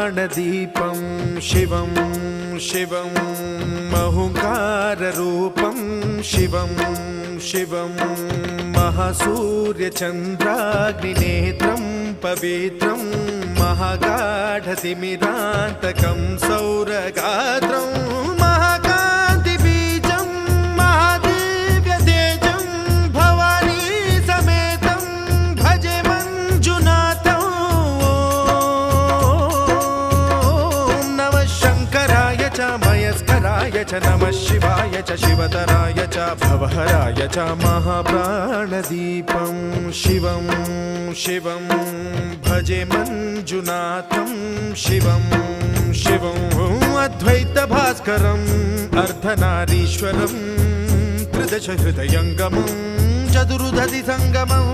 महाप्राणदीपं शिवं शिवं महुङ्काररूपं शिवं शिवं महासूर्यचन्द्राग्निनेत्रं पवित्रं महागाढतिमिरान्तकं सौरगात्रं महाकान्तिबीजं महादिव्यतेजं भवानी समेतं भजे मञ्जुनाथं। ॐ नमः शङ्कराय च मयस्कराय च नमः शिवाय च शिवतराय च भवहराय च महाप्राणदीपं शिवं शिवं भजे मञ्जुनाथं शिवं शिवं अद्वैतभास्करम् अर्धनारीश्वरं त्रिदश हृदयङ्गमं चतुर्दधि सङ्गमं